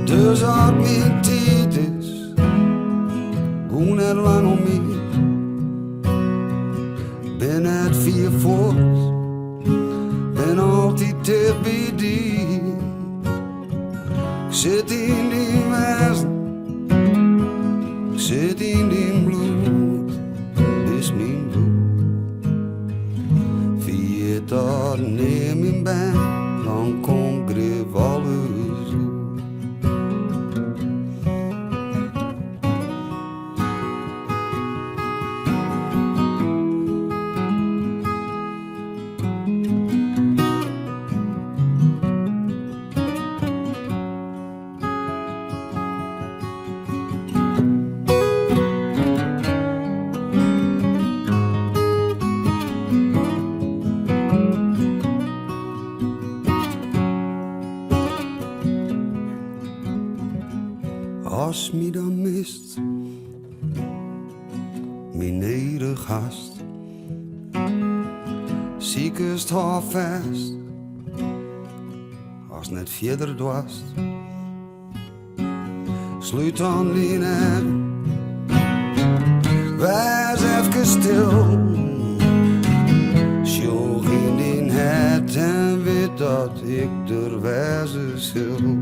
Dus als mijn tijd is, hoe net lang om mij. Ben het 4 voort, ben altijd dicht bij die. Ik zit in die westen, ik zit in die bloed, is mijn bloed. Via dat neem in ben, dan komt grif alles uit. Als me dan mist, mijn nederig gast, ziekest haar vast, als net verder dwast. Sluit dan die net, wees even stil. Sjoeg in die het en weet dat ik er wezen zal.